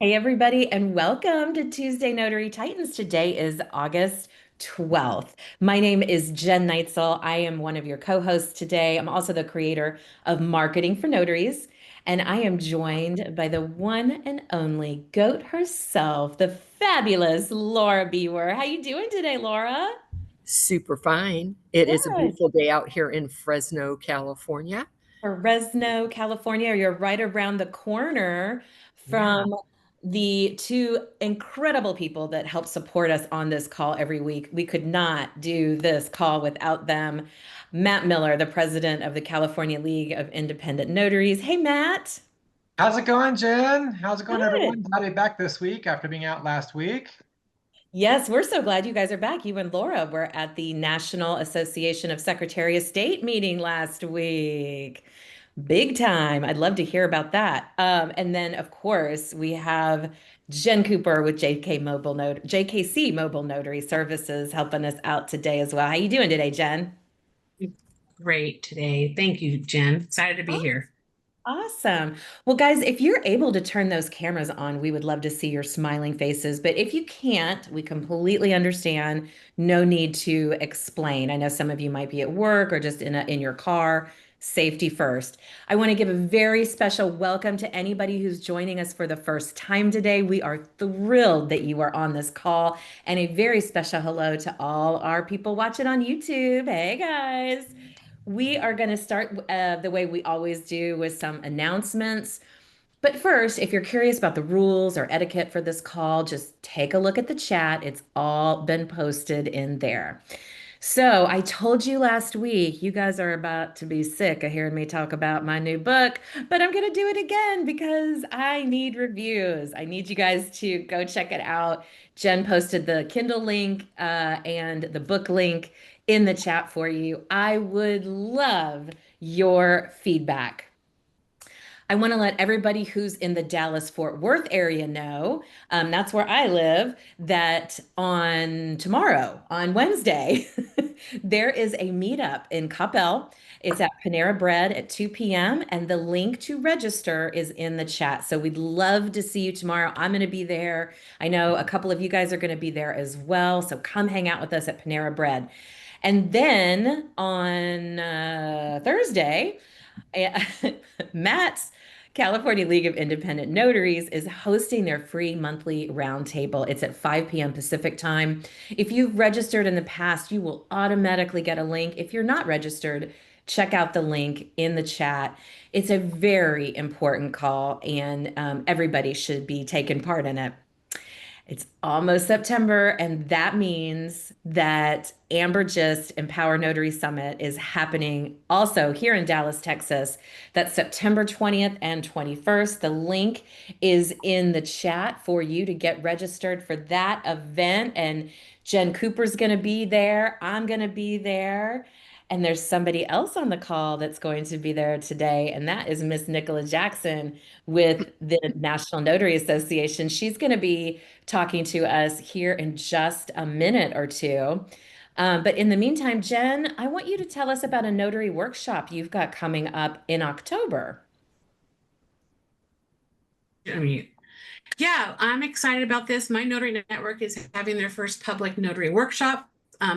Hey, everybody, and welcome to Tuesday Notary Titans. Today is August 12th. My name is Jen Neitzel. I am one of your co-hosts today. I'm also the creator of Marketing for Notaries, and I am joined by the one and only GOAT herself, the fabulous Laura Bewer. How you doing today, Laura? Super fine. It is a Good. beautiful day out here in Fresno, California. Fresno, California. You're right around the corner Yeah. from the two incredible people that help support us on this call every week. We could not do this call without them. Matt Miller, the president of the California League of Independent Notaries. Hey, Matt. How's it going, Jen? How's it going, Good. everyone? Glad to be back this week after being out last week. Yes, we're so glad you guys are back. You and Laura were at the National Association of Secretary of State meeting last week. Big time. I'd love to hear about that. And then, of course, we have Jen Cooper with JKC Mobile Notary Services helping us out today as well. How you doing today, Jen? Great today. Thank you, Jen. Excited to be here. Awesome. Well, guys, if you're able to turn those cameras on, we would love to see your smiling faces. But if you can't, we completely understand. No need to explain. I know some of you might be at work or just in your car. Safety first. I want to give a very special welcome to anybody who's joining us for the first time today. We are thrilled that you are on this call, and a very special hello to all our people watching on YouTube. Hey, guys. We are going to start the way we always do with some announcements. But first, if you're curious about the rules or etiquette for this call, just take a look at the chat. It's all been posted in there. So I told you last week, you guys are about to be sick of hearing me talk about my new book, but I'm going to do it again because I need reviews. I need you guys to go check it out. Jen posted the Kindle link and the book link in the chat for you. I would love your feedback. I want to let everybody who's in the Dallas Fort Worth area know, that's where I live, that on tomorrow, on Wednesday, there is a meetup in Coppell. It's at Panera Bread at 2 p.m. and the link to register is in the chat. So we'd love to see you tomorrow. I'm going to be there. I know a couple of you guys are going to be there as well. So come hang out with us at Panera Bread. And then on Thursday, Matt's California League of Independent Notaries is hosting their free monthly roundtable. It's at 5 p.m. Pacific time. If you've registered in the past, you will automatically get a link. If you're not registered, check out the link in the chat. It's a very important call, and everybody should be taking part in it. It's almost September, and that means that Amber Gist Empower Notary Summit is happening also here in Dallas, Texas. That's September 20th and 21st. The link is in the chat for you to get registered for that event. And Jen Cooper's going to be there. I'm going to be there. And there's somebody else on the call that's going to be there today, and that is Miss Nicola Jackson with the National Notary Association. She's going to be talking to us here in just a minute or two. But in the meantime, Jen, I want you to tell us about a notary workshop you've got coming up in October. I mean, yeah, I'm excited about this. My Notary Network is having their first public notary workshop.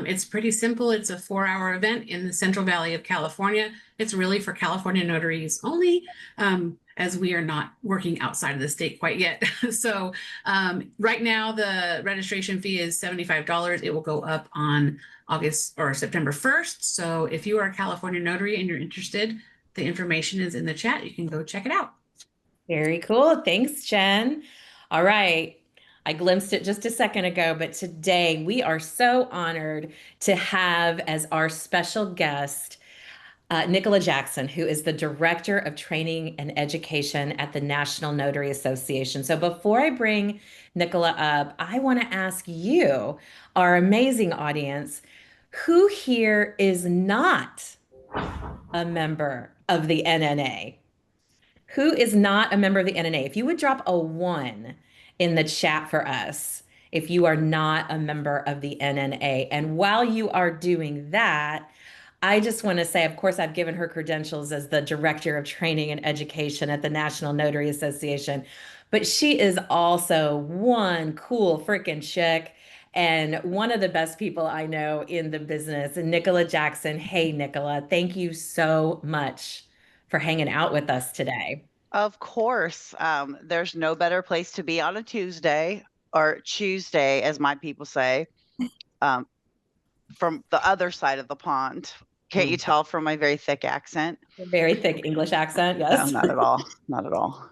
It's pretty simple. It's a 4-hour event in the Central Valley of California. It's really for California notaries only, as we are not working outside of the state quite yet. So right now, the registration fee is $75. It will go up on August or September 1st. So if you are a California notary and you're interested, the information is in the chat. You can go check it out. Very cool. Thanks, Jen. All right. I glimpsed it just a second ago, but today we are so honored to have as our special guest Nicola Jackson, who is the Director of Training and Education at the National Notary Association. So before I bring Nicola up, I want to ask you, our amazing audience, who here is not a member of the NNA? Who is not a member of the NNA? If you would drop a one in the chat for us, if you are not a member of the NNA. And while you are doing that, I just want to say, of course, I've given her credentials as the Director of Training and Education at the National Notary Association, but she is also one cool freaking chick and one of the best people I know in the business. And Nicola Jackson. Hey, Nicola, thank you so much for hanging out with us today. Of course, there's no better place to be on a Tuesday, or Tuesday, as my people say, um, from the other side of the pond. Can't you tell from my very thick accent? Very thick English accent, No, yes. not at all. Not at all.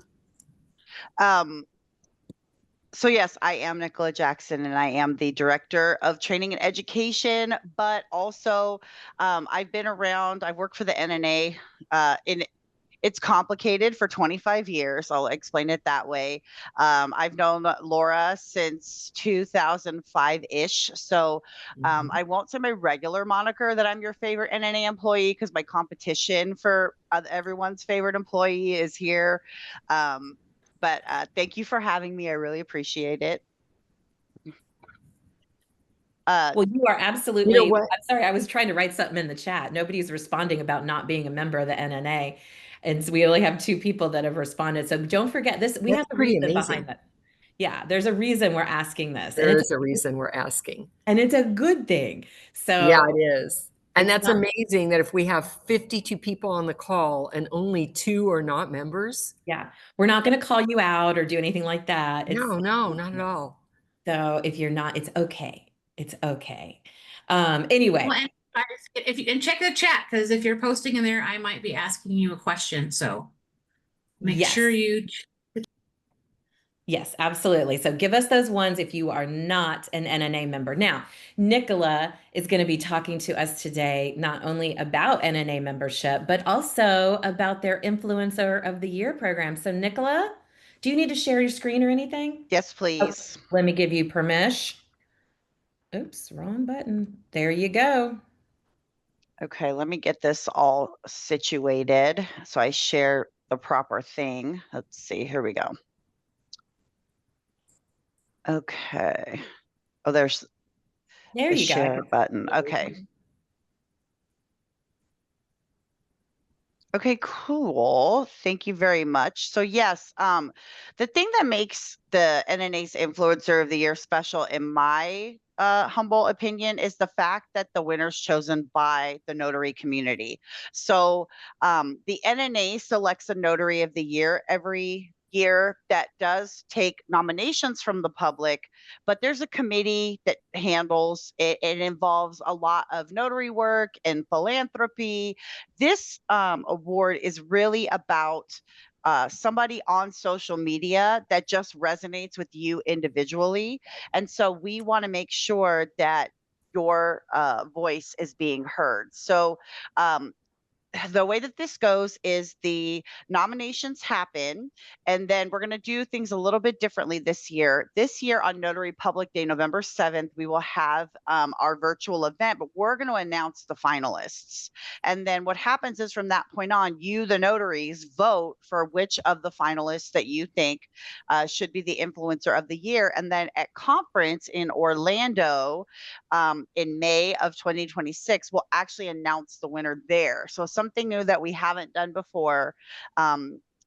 So yes, I am Nicola Jackson, and I am the Director of Training and Education, but also I've been around, I've worked for the NNA it's complicated for 25 years. I'll explain it that way. I've known Laura since 2005-ish. So I won't say my regular moniker that I'm your favorite NNA employee, because my competition for everyone's favorite employee is here. But thank you for having me. I really appreciate it. Well, you are absolutely, You know what? I'm sorry, I was trying to write something in the chat. Nobody's responding about not being a member of the NNA. And so we only have two people that have responded. So don't forget this, we That's have a pretty reason amazing. behind that. Yeah, there's a reason we're asking this. There is a reason we're asking. And it's a good thing. So Yeah, it is. And it's that's not- amazing that if we have 52 people on the call and only 2 are not members. yeah, we're not going to call you out or do anything like that. No, not at all. So if you're not, it's okay. It's okay. Anyway. Well, and if you and check the chat, because if you're posting in there, I might be asking you a question. So make Yes. sure you. Yes, absolutely. So give us those ones if you are not an NNA member. Now, Nicola is going to be talking to us today, not only about NNA membership, but also about their Influencer of the Year program. So Nicola, do you need to share your screen or anything? Yes, please. Let me give you permission. Oops, wrong button. There you go. Okay, let me get this all situated so I share the proper thing. Let's see, here we go. Okay. Oh, there's There the you go. share button. Okay. Okay, cool. Thank you very much. So yes, the thing that makes the NNA's Influencer of the Year special, in my humble opinion, is the fact that the winner's chosen by the notary community. So the NNA selects a notary of the year every year that does take nominations from the public, but there's a committee that handles it. It involves a lot of notary work and philanthropy. This award is really about somebody on social media that just resonates with you individually. And so we want to make sure that your voice is being heard. So the way that this goes is the nominations happen, and then we're going to do things a little bit differently this year. This year on Notary Public Day, November 7th, we will have our virtual event, but we're going to announce the finalists. And then what happens is from that point on, you, the notaries, vote for which of the finalists that you think should be the influencer of the year. And then at conference in Orlando in May of 2026, we'll actually announce the winner there. So something new that we haven't done before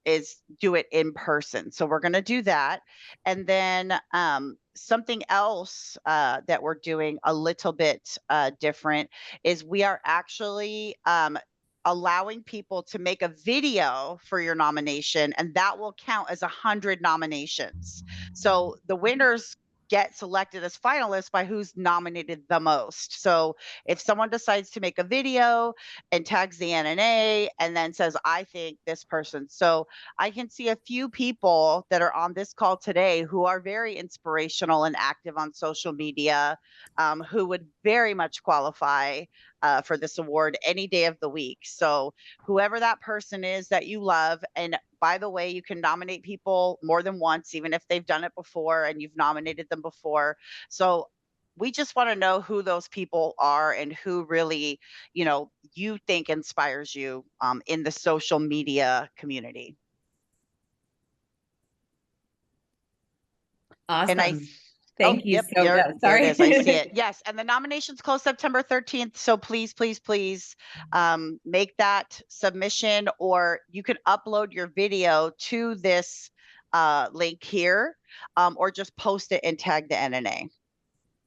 is do it in person. So we're going to do that. And then something else that we're doing a little bit different is we are actually allowing people to make a video for your nomination, and that will count as 100 nominations. So the winners get selected as finalists by who's nominated the most. So if someone decides to make a video and tags the NNA and then says, I think this person. So I can see a few people that are on this call today who are very inspirational and active on social media, who would very much qualify for this award any day of the week. So whoever that person is that you love, and by the way, you can nominate people more than once, even if they've done it before and you've nominated them before. So we just want to know who those people are and who really, you think inspires you in the social media community. Awesome. And I Thank you yep, so much. there it Sorry. is. I see it. Yes, and the nominations close September 13th. So please, please, please make that submission, or you can upload your video to this link here, or just post it and tag the NNA.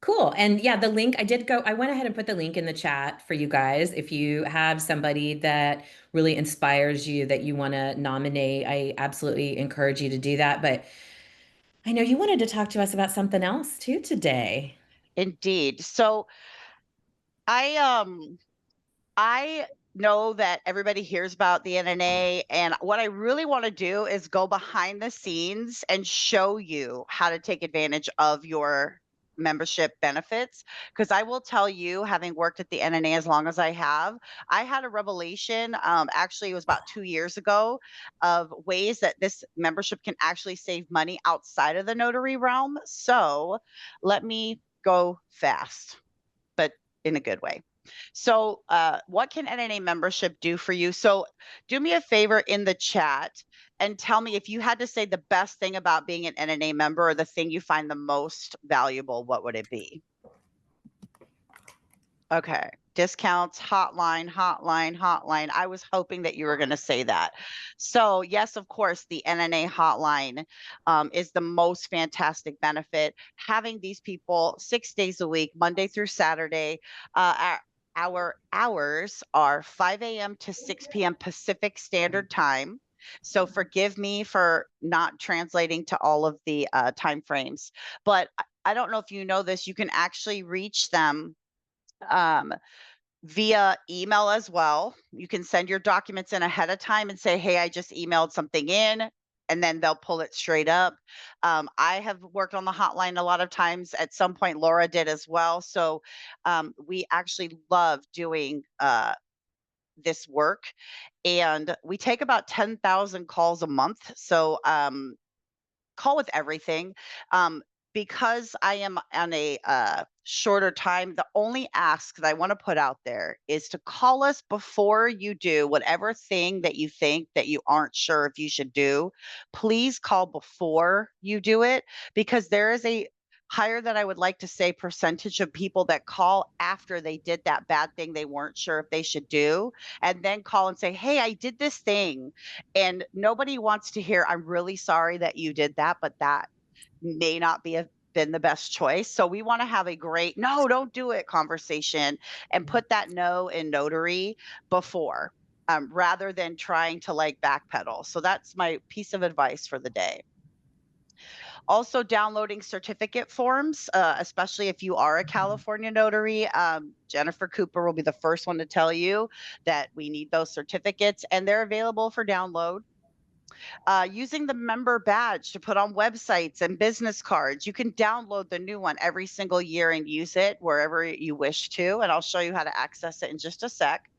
Cool. And yeah, the link, I went ahead and put the link in the chat for you guys. If you have somebody that really inspires you that you want to nominate, I absolutely encourage you to do that. But I know you wanted to talk to us about something else too today. Indeed. So I know that everybody hears about the NNA, and what I really want to do is go behind the scenes and show you how to take advantage of your membership benefits. Because I will tell you, having worked at the NNA as long as I have, I had a revelation, actually it was about 2 years ago, of ways that this membership can actually save money outside of the notary realm. So let me go fast, but in a good way. So what can NNA membership do for you? So do me a favor in the chat and tell me, if you had to say the best thing about being an NNA member, or the thing you find the most valuable, what would it be? Okay. Discounts, hotline, hotline, hotline. I was hoping that you were going to say that. So yes, of course, the NNA hotline is the most fantastic benefit. Having these people 6 days a week, Monday through Saturday, our hours are 5 a.m. to 6 p.m. Pacific Standard Time. So forgive me for not translating to all of the time frames, but I don't know if you know this, you can actually reach them via email as well. You can send your documents in ahead of time and say, hey, I just emailed something in, and then they'll pull it straight up. I have worked on the hotline a lot of times. At some point, Laura did as well. So we actually love doing this work. And we take about 10,000 calls a month. So call with everything. Because I am on a shorter time, the only ask that I want to put out there is to call us before you do whatever thing that you think that you aren't sure if you should do. Please call before you do it, because there is a higher than I would like to say percentage of people that call after they did that bad thing they weren't sure if they should do, and then call and say, hey, I did this thing. And nobody wants to hear, I'm really sorry that you did that, but that may not been the best choice. So we want to have a great no, don't do it conversation, and put that no in notary before, rather than trying to like backpedal. So that's my piece of advice for the day. Also, downloading certificate forms, especially if you are a California notary. Jennifer Cooper will be the first one to tell you that we need those certificates, and they're available for download. Using the member badge to put on websites and business cards. You can download the new one every single year and use it wherever you wish to, and I'll show you how to access it in just a sec.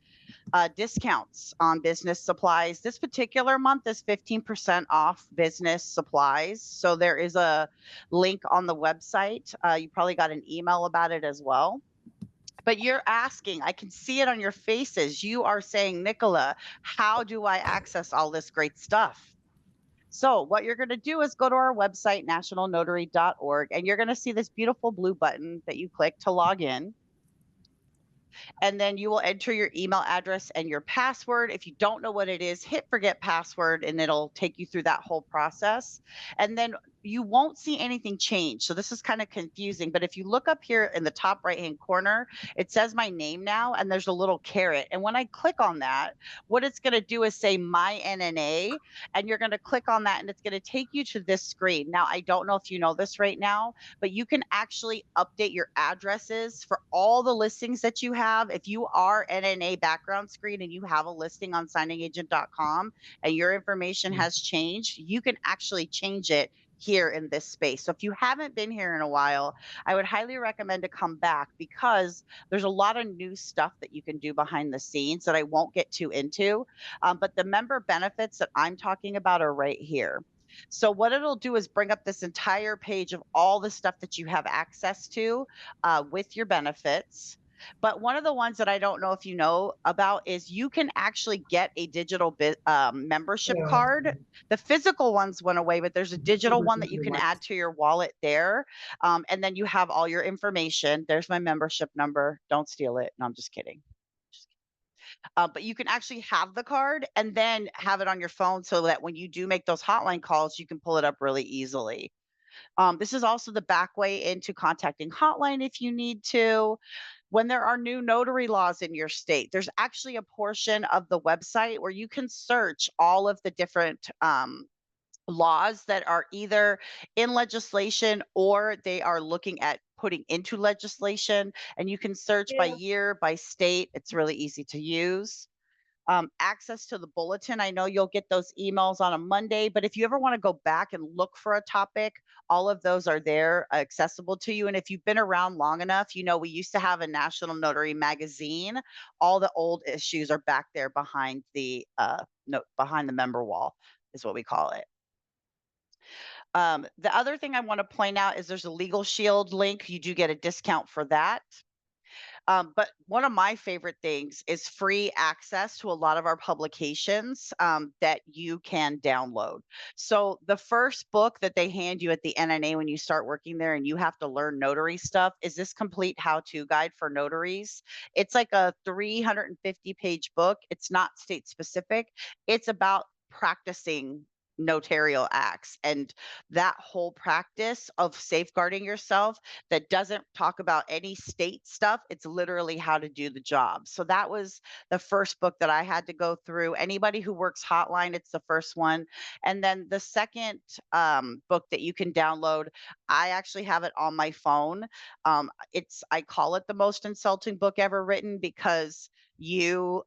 Discounts on business supplies. This particular month is 15% off business supplies. So there is a link on the website. You probably got an email about it as well. But you're asking, I can see it on your faces. You are saying, Nicola, how do I access all this great stuff? So what you're going to do is go to our website, nationalnotary.org, and you're going to see this beautiful blue button that you click to log in. And then you will enter your email address and your password. If you don't know what it is, hit forget password, and it'll take you through that whole process. And then you won't see anything change. So this is kind of confusing, but if you look up here in the top right-hand corner, it says my name now, and there's a little caret. And when I click on that, what it's going to do is say my NNA, and you're going to click on that, and it's going to take you to this screen. Now, I don't know if you know this right now, but you can actually update your addresses for all the listings that you have. If you are NNA background screen and you have a listing on signingagent.com and your information has changed, you can actually change it here in this space. So if you haven't been here in a while, I would highly recommend to come back, because there's a lot of new stuff that you can do behind the scenes that I won't get too into. But the member benefits that I'm talking about are right here. So what it'll do is bring up this entire page of all the stuff that you have access to with your benefits. But one of the ones that I don't know if you know about is you can actually get a digital membership card. The physical ones went away, but there's a digital one that you can add to your wallet there. And then you have all your information. There's my membership number. Don't steal it. No, I'm just kidding. But you can actually have the card and then have it on your phone so that when you do make those hotline calls, you can pull it up really easily. This is also the back way into contacting hotline if you need to. When there are new notary laws in your state, there's actually a portion of the website where you can search all of the different laws that are either in legislation or they are looking at putting into legislation. And you can search by year, by state. It's really easy to use. Access to the bulletin. I know you'll get those emails on a Monday, but if you ever want to go back and look for a topic, all of those are there accessible to you. And if you've been around long enough, you know, we used to have a National Notary magazine. All the old issues are back there behind the behind the member wall is what we call it. The other thing I want to point out is there's a Legal Shield link. You do get a discount for that. But one of my favorite things is free access to a lot of our publications that you can download. So the first book that they hand you at the NNA when you start working there and you have to learn notary stuff is this complete how-to guide for notaries. It's like a 350-page book. It's not state specific. It's about practicing notarial acts and that whole practice of safeguarding yourself that doesn't talk about any state stuff. It's literally how to do the job. So that was the first book that I had to go through. Anybody who works hotline, it's the first one. And then the second book that you can download, I actually have it on my phone. I call it the most insulting book ever written because you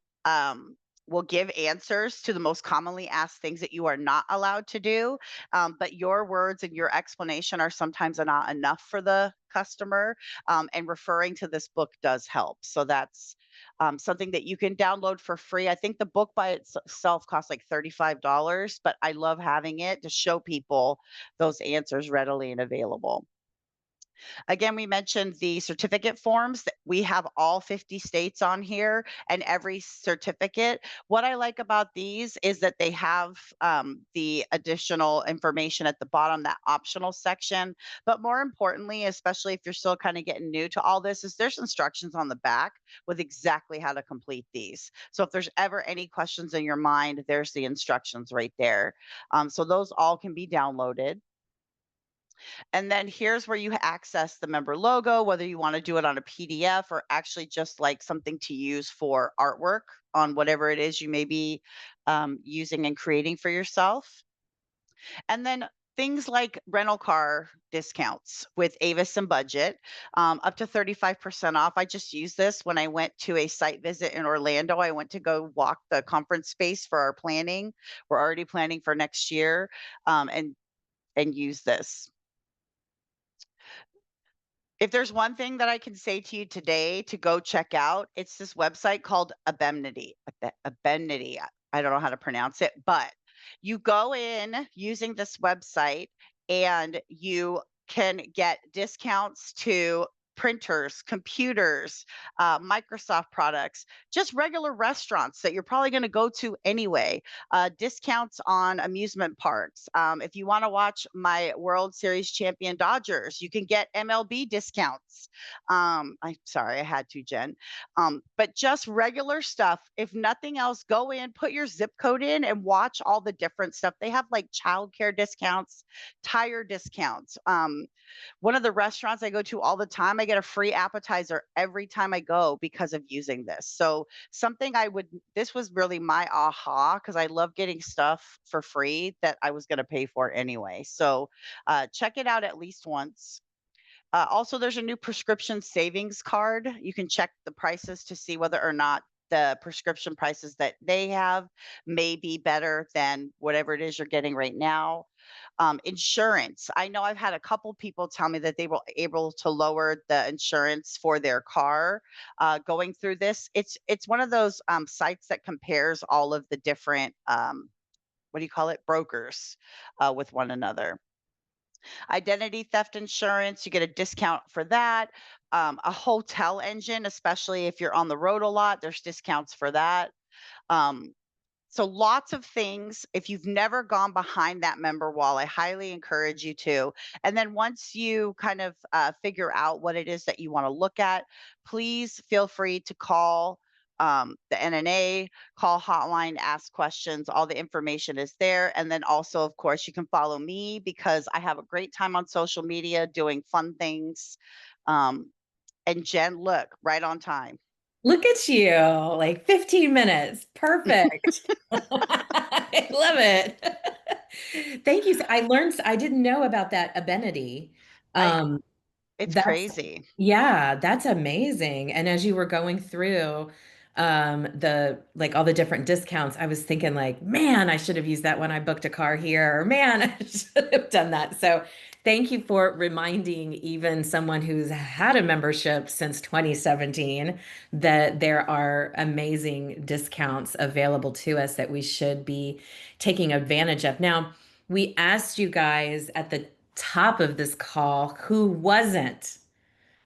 will give answers to the most commonly asked things that you are not allowed to do. But your words and your explanation are sometimes not enough for the customer. And referring to this book does help. So that's something that you can download for free. I think the book by itself costs like $35, but I love having it to show people those answers readily and available. Again, we mentioned the certificate forms. We have all 50 states on here and every certificate. What I like about these is that they have the additional information at the bottom, that optional section. But more importantly, especially if you're still kind of getting new to all this, is there's instructions on the back with exactly how to complete these. So if there's ever any questions in your mind, there's the instructions right there. So those all can be downloaded. And then here's where you access the member logo, whether you want to do it on a PDF or actually just like something to use for artwork on whatever it is you may be using and creating for yourself. And then things like rental car discounts with Avis and Budget, up to 35% off. I just used this when I went to a site visit in Orlando. I went to go walk the conference space for our planning. We're already planning for next year and use this. If there's one thing that I can say to you today to go check out, it's this website called Abemnity. Abemnity. I don't know how to pronounce it, but you go in using this website and you can get discounts to printers, computers, Microsoft products, just regular restaurants that you're probably going to go to anyway, discounts on amusement parks. If you want to watch my World Series champion Dodgers, you can get MLB discounts. I'm sorry, I had to, Jen. But just regular stuff. If nothing else, go in, put your zip code in and watch all the different stuff. They have like childcare discounts, tire discounts. One of the restaurants I go to all the time, I get a free appetizer every time I go because of using this. So this was really my aha because I love getting stuff for free that I was going to pay for anyway. So check it out at least once. Also, there's a new prescription savings card. You can check the prices to see whether or not the prescription prices that they have may be better than whatever it is you're getting right now. Insurance. I know I've had a couple people tell me that they were able to lower the insurance for their car going through this. It's one of those sites that compares all of the different, what do you call it, brokers with one another. Identity theft insurance, you get a discount for that. A hotel engine, especially if you're on the road a lot, there's discounts for that. Um, so lots of things. If you've never gone behind that member wall, I highly encourage you to. And then once you kind of figure out what it is that you want to look at, please feel free to call the NNA, call hotline, ask questions. All the information is there. And then also, of course, you can follow me because I have a great time on social media doing fun things. And Jen, look, right on time. Look at you, like 15 minutes. Perfect. I love it. Thank you. I didn't know about that amenity. I Um, It's that's, crazy. yeah, that's amazing. And as you were going through like all the different discounts, I was thinking like, man, I should have used that when I booked a car here, or man, I should have done that. So thank you for reminding even someone who's had a membership since 2017 that there are amazing discounts available to us that we should be taking advantage of. Now, we asked you guys at the top of this call who wasn't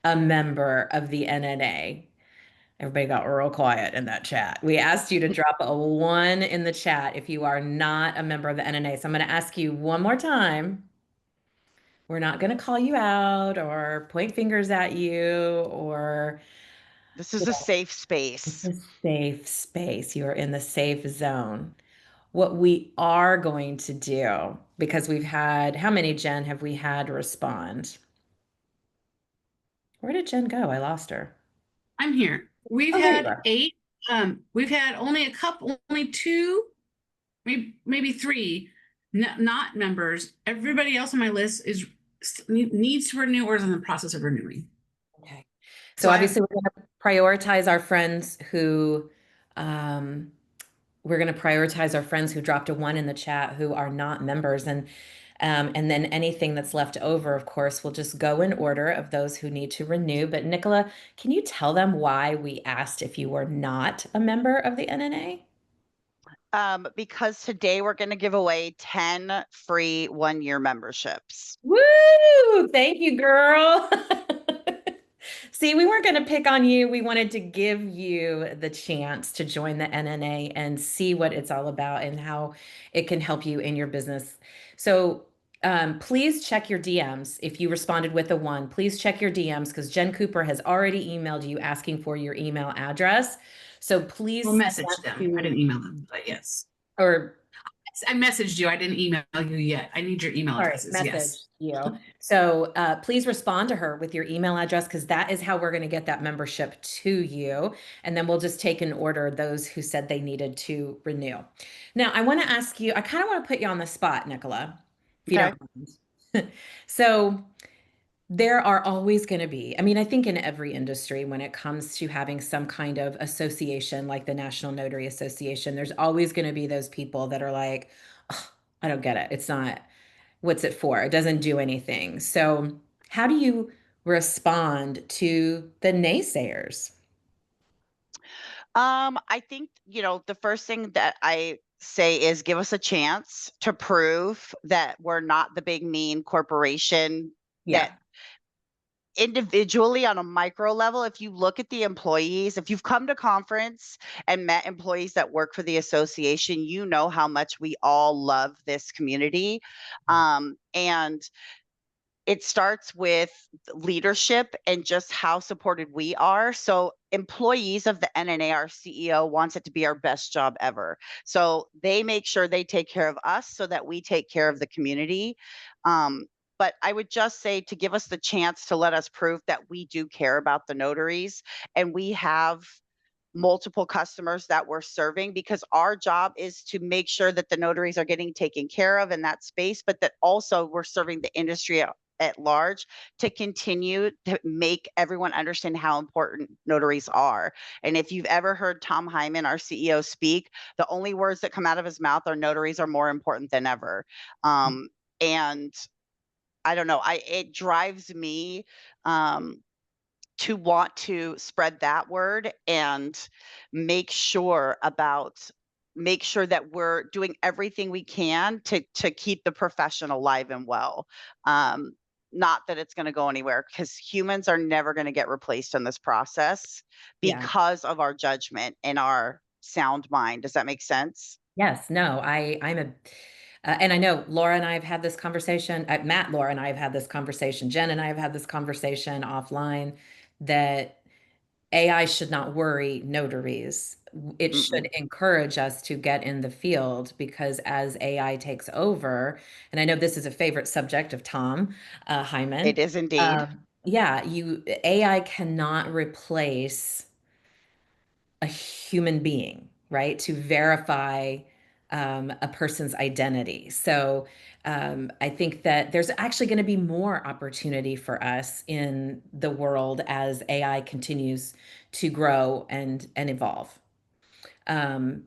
a member of the NNA. Everybody got real quiet in that chat. We asked you to drop a 1 in the chat if you are not a member of the NNA. So I'm going to ask you one more time. We're not going to call you out or point fingers at you or This is a safe it's space. a safe space. You are in the safe zone. What we are going to do, because we've had, how many, Jen, have we had respond? Where did Jen go? I lost her. I'm here. We've Oh, there you had are. 8. We've had only a couple, only 2, maybe 3 not members. Everybody else on my list needs to renew or is in the process of renewing. Okay. So So obviously we're going to prioritize our friends who um, dropped a 1 in the chat who are not members, and then anything that's left over, of course, will just go in order of those who need to renew. But Nicola, can you tell them why we asked if you were not a member of the NNA? Because today we're going to give away 10 free 1-year memberships. Woo! Thank you, girl. See, we weren't going to pick on you. We wanted to give you the chance to join the NNA and see what it's all about and how it can help you in your business. So please check your DMs. If you responded with a 1, please check your DMs because Jen Cooper has already emailed you asking for your email address. So please we'll message them. I didn't email them, but yes. or I messaged you. I didn't email you yet. I need your email all right, addresses. message Yes. you. So please respond to her with your email address because that is how we're going to get that membership to you. And then we'll just take in order those who said they needed to renew. Now, I want to ask you, I kind of want to put you on the spot, Nicola, if you Okay. don't mind. So there are always going to be, I mean, I think in every industry, when it comes to having some kind of association like the National Notary Association, there's always going to be those people that are like, "Ugh, I don't get it. It's not, what's it for? It doesn't do anything." So, how do you respond to the naysayers? I think, the first thing that I say is give us a chance to prove that we're not the big mean corporation Yeah. that individually on a micro level, if you look at the employees, if you've come to conference and met employees that work for the association, you know how much we all love this community. And it starts with leadership and just how supported we are. So employees of the NNA, our CEO wants it to be our best job ever. So they make sure they take care of us so that we take care of the community. But I would just say to give us the chance to let us prove that we do care about the notaries and we have multiple customers that we're serving, because our job is to make sure that the notaries are getting taken care of in that space, but that also we're serving the industry at large to continue to make everyone understand how important notaries are. And if you've ever heard Tom Hyman, our CEO, speak, the only words that come out of his mouth are notaries are more important than ever. And I don't know, it drives me to want to spread that word and make sure about make sure that we're doing everything we can to keep the profession alive and well. Not that it's going to go anywhere, because humans are never going to get replaced in this process Yeah. because of our judgment and our sound mind. Does that make sense? Yes, no, I'm a, and I know Laura and I have had this conversation, Matt, Laura and I have had this conversation, Jen and I have had this conversation offline that AI should not worry notaries. It should Mm-mm. encourage us to get in the field because as AI takes over, and I know this is a favorite subject of Tom It Hyman, is indeed. yeah, AI cannot replace a human being, right? To verify a person's identity. So I think that there's actually going to be more opportunity for us in the world as AI continues to grow and evolve. Um,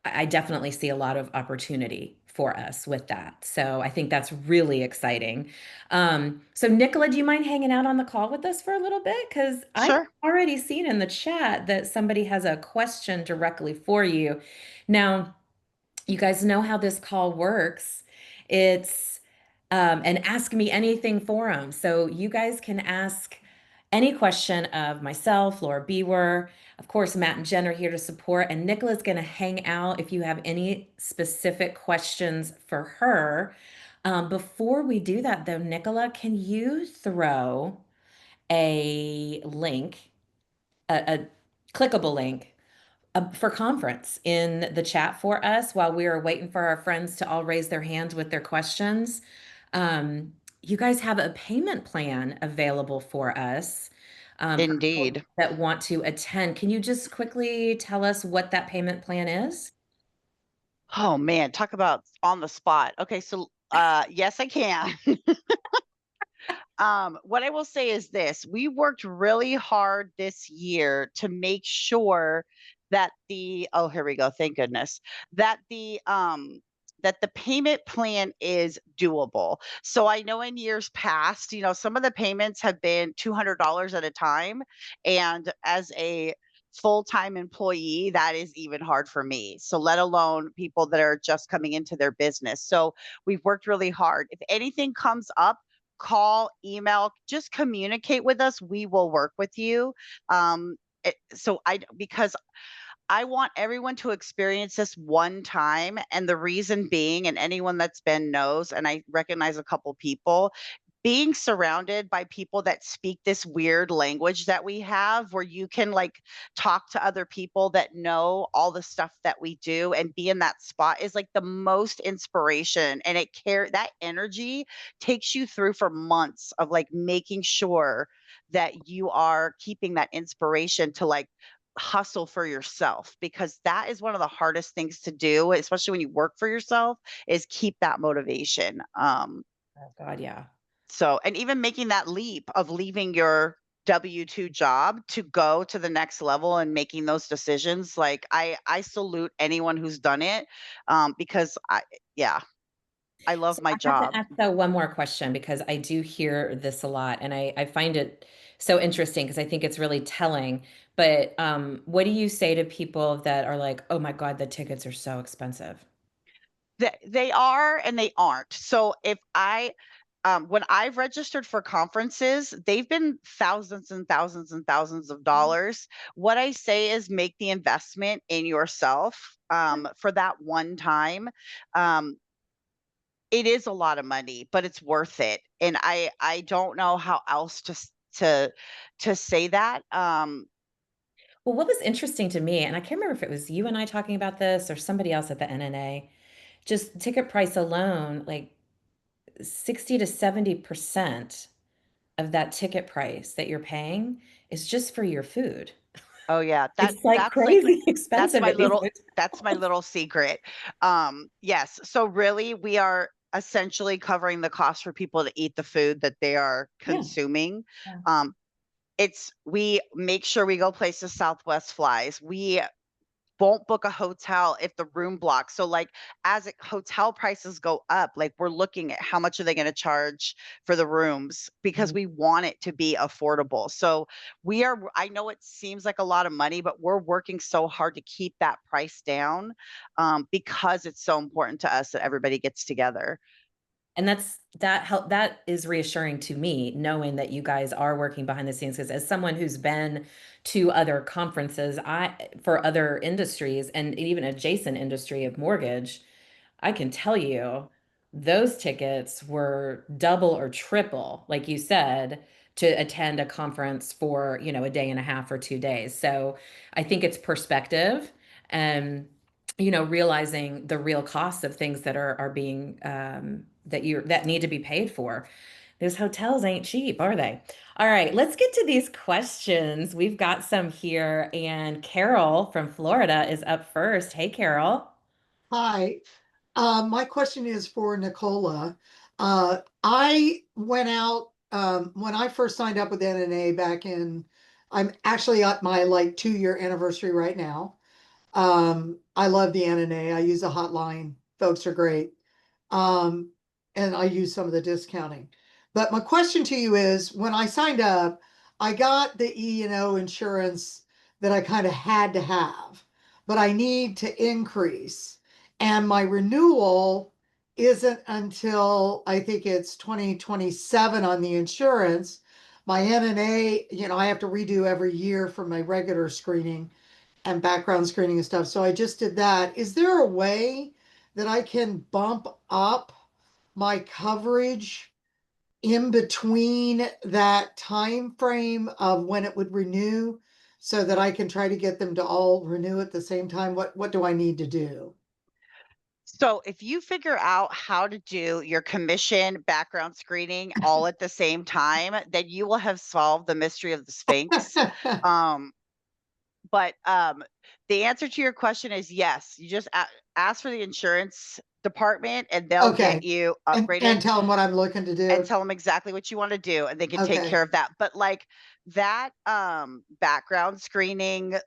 I definitely see a lot of opportunity for us with that. So I think that's really exciting. So Nicola, do you mind hanging out on the call with us for a little bit? Because I've Sure. already seen in the chat that somebody has a question directly for you. Now, you guys know how this call works. It's an ask me anything forum. So you guys can ask any question of myself, Laura Bewer. Of course, Matt and Jen are here to support, and Nicola's going to hang out if you have any specific questions for her. Before we do that, though, Nicola, can you throw a link, a clickable link for conference in the chat for us while we are waiting for our friends to all raise their hands with their questions? Um, you guys have a payment plan available for us for people Indeed. that want to attend. Can you just quickly tell us what that payment plan is? Oh man, talk about on the spot. Okay, so yes, I can. What I will say is this: we worked really hard this year to make sure that oh, here we go. Thank goodness that the payment plan is doable. So I know in years past, some of the payments have been $200 at a time, and as a full-time employee, that is even hard for me. So let alone people that are just coming into their business. So we've worked really hard. If anything comes up, call, email, just communicate with us. We will work with you. Because I want everyone to experience this one time. And the reason being, and anyone that's been knows, and I recognize a couple people, being surrounded by people that speak this weird language that we have, where you can like talk to other people that know all the stuff that we do and be in that spot, is like the most inspiration. And that energy takes you through for months of like making sure that you are keeping that inspiration to like hustle for yourself, because that is one of the hardest things to do, especially when you work for yourself, is keep that motivation. Oh God, yeah. So, and even making that leap of leaving your W-2 job to go to the next level and making those decisions, like I salute anyone who's done it, because yeah, I love So my I have to job. ask though one more question because I do hear this a lot and I find it so interesting because I think it's really telling. But what do you say to people that are like, oh my God, the tickets are so expensive? They are and they aren't. So if when I've registered for conferences, they've been thousands and thousands and thousands of dollars. What I say is make the investment in yourself, for that one time. Um, it is a lot of money, but it's worth it. And I don't know how else to say that. Well, what was interesting to me, and I can't remember if it was you and I talking about this or somebody else at the NNA, just ticket price alone, like 60 to 70% of that ticket price that you're paying is just for your food. Oh yeah, It's like that's like crazy that's expensive my at these little that's my hotels. little secret. Yes, so really we are essentially covering the cost for people to eat the food that they are Yeah. consuming. Yeah. We make sure we go places Southwest flies. won't book a hotel if the room blocks. So like as hotel prices go up, like we're looking at how much are they going to charge for the rooms because we want it to be affordable. So I know it seems like a lot of money, but we're working so hard to keep that price down because it's so important to us that everybody gets together. And that is reassuring to me, knowing that you guys are working behind the scenes. Because as someone who's been to other conferences, for other industries and even adjacent industry of mortgage, I can tell you those tickets were double or triple, like you said, to attend a conference for, a day and a half or 2 days. So I think it's perspective and, realizing the real costs of things that are being, that need to be paid for. Those hotels ain't cheap, are they? All right, let's get to these questions. We've got some here, and Carol from Florida is up first. Hey, Carol. Hi, my question is for Nicola. I went out when I first signed up with NNA back in, I'm actually at my like 2-year anniversary right now. I love the NNA. I use the hotline. Folks are great. Um, and I use some of the discounting. But my question to you is, when I signed up, I got the E&O insurance that I kind of had to have, but I need to increase. And my renewal isn't until I think it's 2027 on the insurance. My NNA, I have to redo every year for my regular screening and background screening and stuff. So I just did that. Is there a way that I can bump up my coverage in between that time frame of when it would renew so that I can try to get them to all renew at the same time? What do I need to do? So if you figure out how to do your commission background screening all at the same time, then you will have solved the mystery of the Sphinx. Um, but the answer to your question is yes. You just ask for the insurance department and they'll Okay. get you And upgraded tell them what I'm looking to do. and tell them exactly what you want to do and they can take Okay. care of that. But like that background screening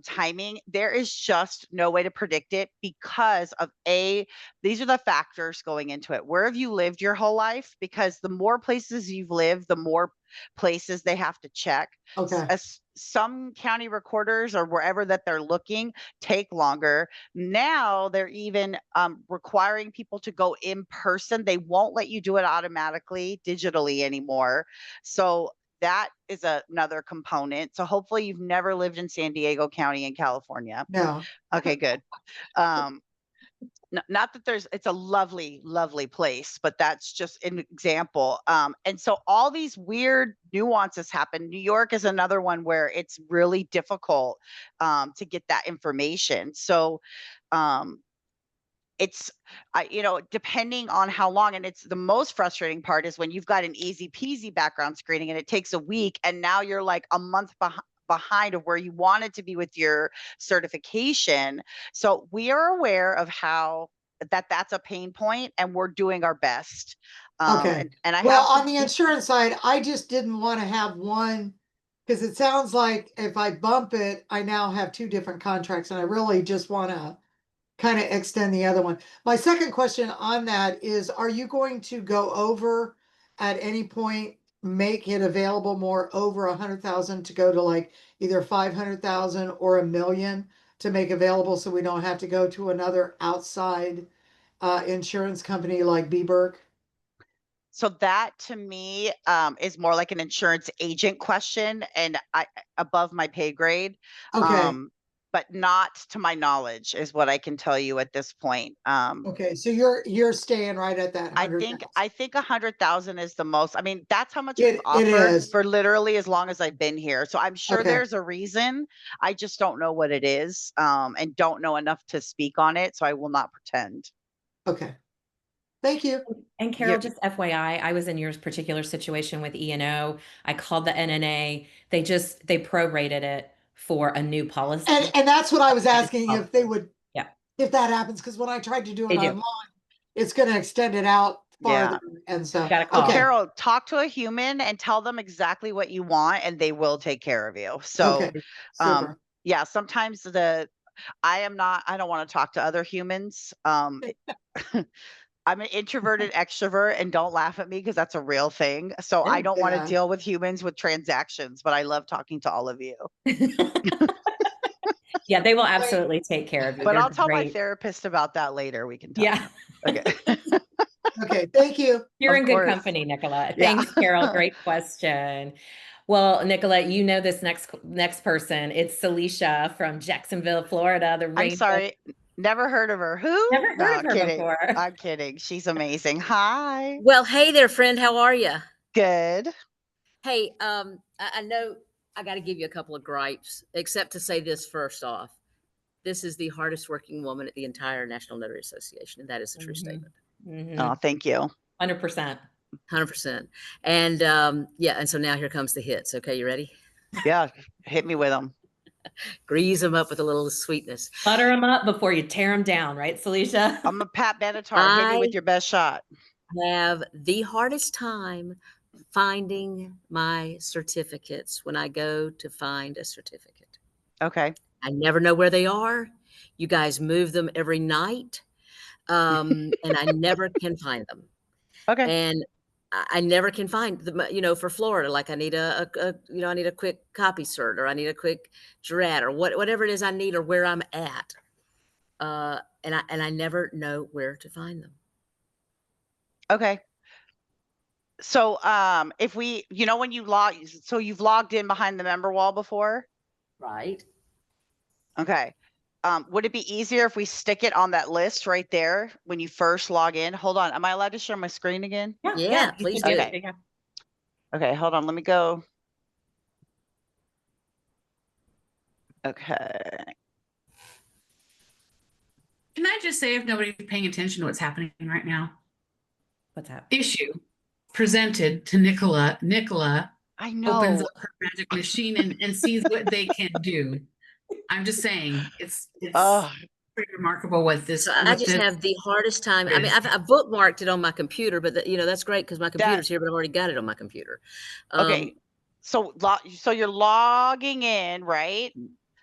timing, there is just no way to predict it because of these are the factors going into it. Where have you lived your whole life? Because the more places you've lived, the more places they have to check. Okay. Some county recorders or wherever that they're looking take longer. Now they're even requiring people to go in person. They won't let you do it automatically digitally anymore. So that is another component. So hopefully you've never lived in San Diego County in California. No. Okay, good. Not that it's a lovely, lovely place, but that's just an example. And so all these weird nuances happen. New York is another one where it's really difficult to get that information. So it's depending on how long, and it's the most frustrating part is when you've got an easy peasy background screening and it takes a week and now you're like a month behind of where you wanted to be with your certification. So we are aware of how that's a pain point and we're doing our best. Okay. And I Well, have on the insurance side, I just didn't want to have one because it sounds like if I bump it, I now have 2 different contracts and I really just want to kind of extend the other one. My second question on that is, are you going to go over at any point, make it available more over 100,000 to go to like either 500,000 or 1 million to make available so we don't have to go to another outside insurance company like Beberg? So that to me is more like an insurance agent question and above my pay grade. Okay. But not to my knowledge is what I can tell you at this point. Okay, so you're staying right at that I 100,000. think 100,000 is the most. I mean, that's how much we've It offered is. for literally as long as I've been here. So I'm sure Okay. there's a reason. I just don't know what it is, and don't know enough to speak on it. So I will not pretend. Okay. Thank you. And Carol, Yeah. just FYI, I was in your particular situation with E&O. I called the NNA. They prorated it for a new policy. And that's what I was asking if they would, Yeah. if that happens, because when I tried to do it They do. online, it's going to extend it out Yeah. farther. And so, Got a call. okay. Carol, talk to a human and tell them exactly what you want and they will take care of you. So Okay. Super. yeah, sometimes I don't want to talk to other humans. I'm an introverted extrovert, and don't laugh at me because that's a real thing. So I don't want to Yeah. deal with humans with transactions, but I love talking to all of you. Yeah, they will absolutely take care of you. But They're I'll tell my great. therapist about that later. We can talk. Yeah. Okay. Okay, thank you. You're Of in good course. company, Nicola. Yeah. Thanks, Carol. Great question. Well, Nicola, you know this next person. It's Celicia from Jacksonville, Florida, the I'm Rainbow. sorry. Never heard of her. Who? Never heard No, of her kidding. before. I'm kidding. She's amazing. Hi. Well, hey there, friend. How are you? Good. Hey, I know I got to give you a couple of gripes, except to say this first off. This is the hardest working woman at the entire National Notary Association, and that is a true statement. Oh, thank you. 100%. 100%. And yeah, and so now here comes the hits. Okay, you ready? Yeah. Hit me with them. Grease them up with a little sweetness. Butter them up before you tear them down, right, Celicia? I'm a Pat Benatar. Hit me with your best shot. Have the hardest time finding my certificates when I go to find a certificate. Okay. I never know where they are. You guys move them every night. And I never can find them. Okay. And I never can find them, you know, for Florida, like I need I need a quick copy cert, or I need a quick jurat, or whatever it is I need, or where I'm at. And I never know where to find them. Okay. So if we, when you you've logged in behind the member wall before? Right. Okay. Would it be easier if we stick it on that list right there when you first log in? Hold on. Am I allowed to share my screen again? Yeah, you please can do. it. Yeah. Okay, hold on. Let me go. Okay. Can I just say, if nobody's paying attention to what's happening right now, What's that? issue presented to Nicola. Nicola I opens know. up her magic machine and sees what they can do. I'm just saying, it's Oh, pretty remarkable what this. So I what just this have the hardest time. I mean, is. I've bookmarked it on my computer, but that's great because my computer's here, but I've already got it on my computer. okay. So you're logging in, right?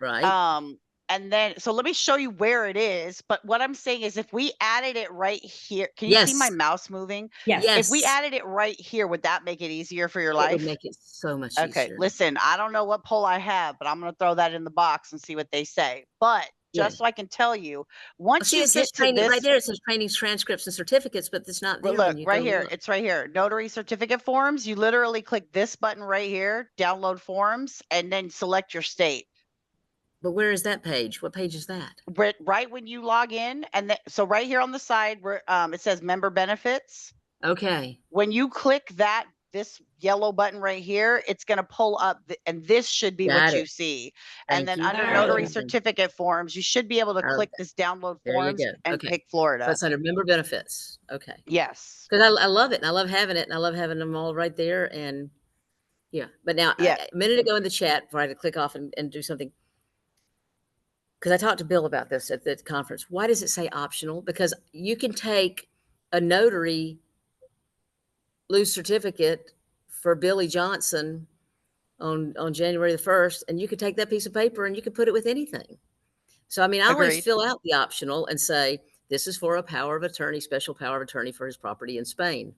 Right. And then, so let me show you where it is. But what I'm saying is, if we added it right here, can you see my Yes. mouse moving? Yes. Yes. If we added it right here, would that make it easier for your It life? would make it so much Okay, easier. listen, I don't know what poll I have, but I'm going to throw that in the box and see what they say. But just so I can tell you, once See, you it says get to training right this, there. It says trainings, transcripts, and certificates, but it's not there look when you right go here. look. It's right here. Notary certificate forms. You literally click this button right here, download forms, and then select your state. But where is that page? What page is that? Right when you log in, and then so right here on the side where it says member benefits. Okay. When you click this yellow button right here, it's going to pull up, and this should be what you see. And then under notary certificate forms, you should be able to click this download forms and pick Florida. So it's under member benefits. Okay. Yes. Because I love it, and I love having it, and I love having them all right there. And yeah, but now a minute ago in the chat, before I had to click off and do something, because I talked to Bill about this at the conference. Why does it say optional? Because you can take a notary loose certificate for Billy Johnson on January the 1st, and you could take that piece of paper and you could put it with anything. So, I mean, I always fill out the optional and say, this is for a power of attorney, special power of attorney for his property in Spain.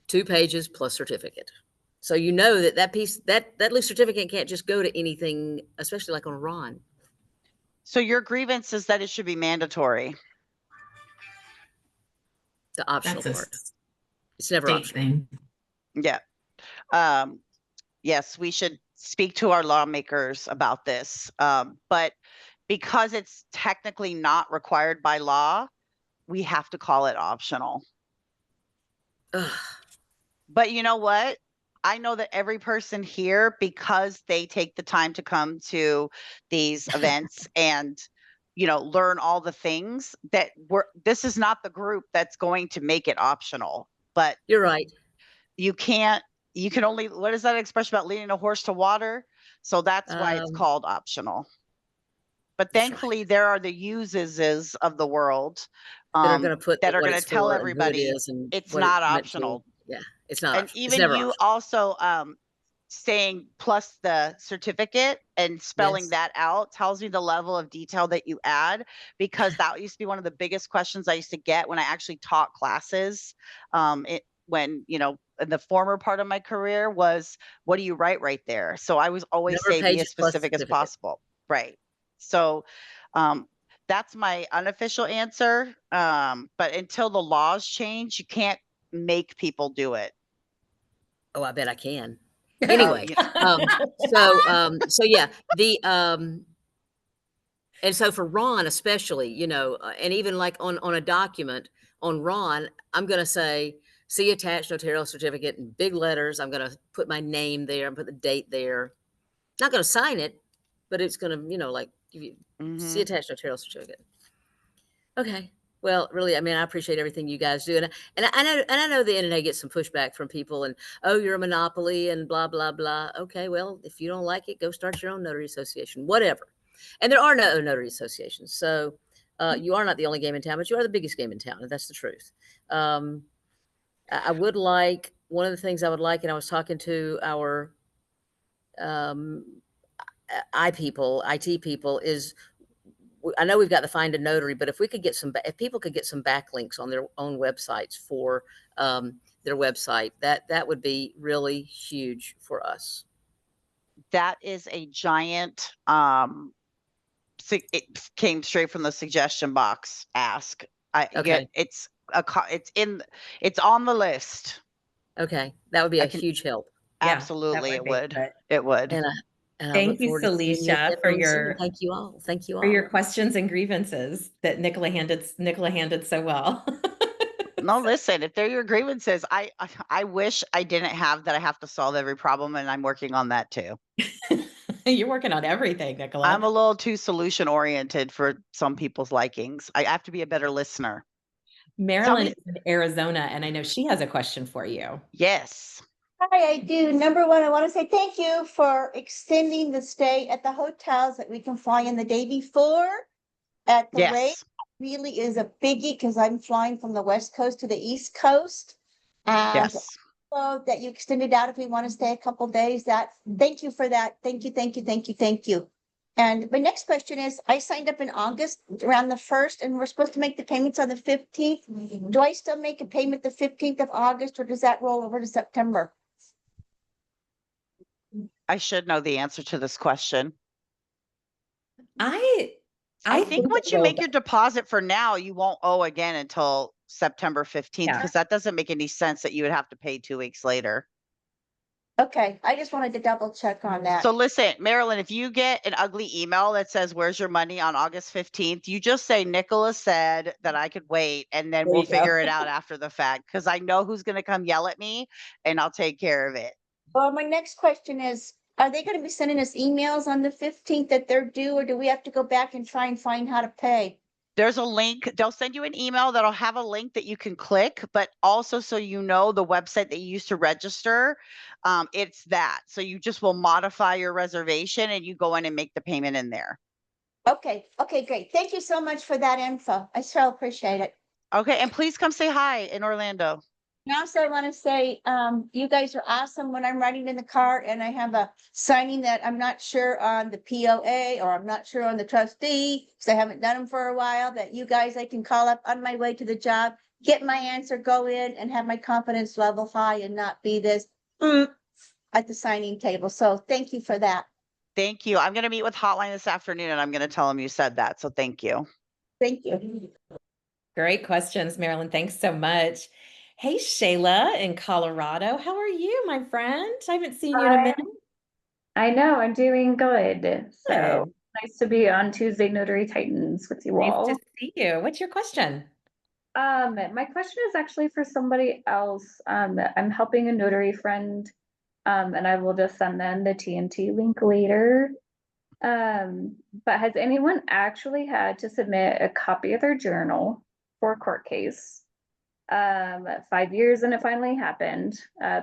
2 pages plus certificate. So you know that piece, that loose certificate can't just go to anything, especially like on a RON. So your grievance is that it should be mandatory. The optional part. It's never optional. Yeah. Yes, we should speak to our lawmakers about this. But because it's technically not required by law, we have to call it optional. Ugh. But you know what? I know that every person here, because they take the time to come to these events and, learn all the things that this is not the group that's going to make it optional. But you're right. You can only, what is that expression about leading a horse to water? So that's why it's called optional. But thankfully there are the uses of the world that are going to put that are going to tell everybody it's not optional. Yeah, it's not and optional. even you also saying plus the certificate and spelling Yes. that out tells me the level of detail that you add, because that used to be one of the biggest questions I used to get when I actually taught classes. When, you know, in the former part of my career was, what do you write right there? So I was always Number of say be as pages plus specific as certificate. possible. Right. So that's my unofficial answer. But until the laws change, you can't make people do it. Oh, I bet I can. Oh, Anyway, so yeah, and so for Ron especially, you know, and even like on a document on Ron, I'm going to say, see attached notarial certificate in big letters. I'm going to put my name there and put the date there. Not going to sign it, but it's going to, you know, like give you see attached notarial certificate. Okay. Well, really, I mean, I appreciate everything you guys do, and I know the NNA gets some pushback from people, and oh, you're a monopoly, and blah blah blah. Okay, well, if you don't like it, go start your own notary association, whatever. And there are no notary associations, so you are not the only game in town, but you are the biggest game in town, and that's the truth. I would like one of the things I would like, and I was talking to our IT people, is I know we've got to find a notary, but if we could get if people could get some backlinks on their own websites for their website, that would be really huge for us. That is a giant, it came straight from the suggestion box ask. Okay. It's on the list. Okay. That would be a huge help. Yeah, Absolutely, that it would be would. good. It would. And I Thank look you, forward to seeing you Celicia, again for really soon. your Thank you all. Thank you all. for your questions and grievances that Nicola handed so well. No, listen, if they're your grievances, I wish I didn't have that I have to solve every problem, and I'm working on that too. You're working on everything, Nicola. I'm a little too solution oriented for some people's likings. I have to be a better listener. Marilyn is in Arizona, and I know she has a question for you. Yes. Hi, I do. Number one, I want to say thank you for extending the stay at the hotels that we can fly in the day before at the rate. Yes. Really is a biggie because I'm flying from the West Coast to the East Coast. And Yes. so that you extended out if we want to stay a couple days. Thank you for that. Thank you, thank you, thank you, thank you. And my next question is, I signed up in August around the 1st, and we're supposed to make the payments on the 15th. Do I still make a payment the 15th of August, or does that roll over to September? I should know the answer to this question. I think once you make your deposit for now, you won't owe again until September 15th, because that doesn't make any sense that you would have to pay 2 weeks later. Okay, I just wanted to double check on that. So listen, Marilyn, if you get an ugly email that says, where's your money on August 15th, you just say, Nicholas said that I could wait, and then we'll figure it out after the fact, because I know who's going to come yell at me, and I'll take care of it. Well, my next question is, are they going to be sending us emails on the 15th that they're due, or do we have to go back and try and find how to pay? There's a link. They'll send you an email that'll have a link that you can click, but also so you know the website that you used to register, it's that. So you just will modify your reservation and you go in and make the payment in there. Okay, great. Thank you so much for that info. I so appreciate it. Okay, and please come say hi in Orlando. And also, I want to say, you guys are awesome when I'm riding in the car and I have a signing that I'm not sure on the POA or I'm not sure on the trustee, because I haven't done them for a while, that you guys, I can call up on my way to the job, get my answer, go in and have my confidence level high and not be this at the signing table. So thank you for that. Thank you. I'm going to meet with Hotline this afternoon and I'm going to tell them you said that. So thank you. Thank you. Great questions, Marilyn. Thanks so much. Hey, Shayla in Colorado. How are you, my friend? I haven't seen you in a minute. I know, I'm doing good. So Good. nice to be on Tuesday Notary Titans with you all. Nice to see you. What's your question? My question is actually for somebody else. I'm helping a notary friend, and I will just send them the TNT link later. But has anyone actually had to submit a copy of their journal for a court case? 5 years and it finally happened.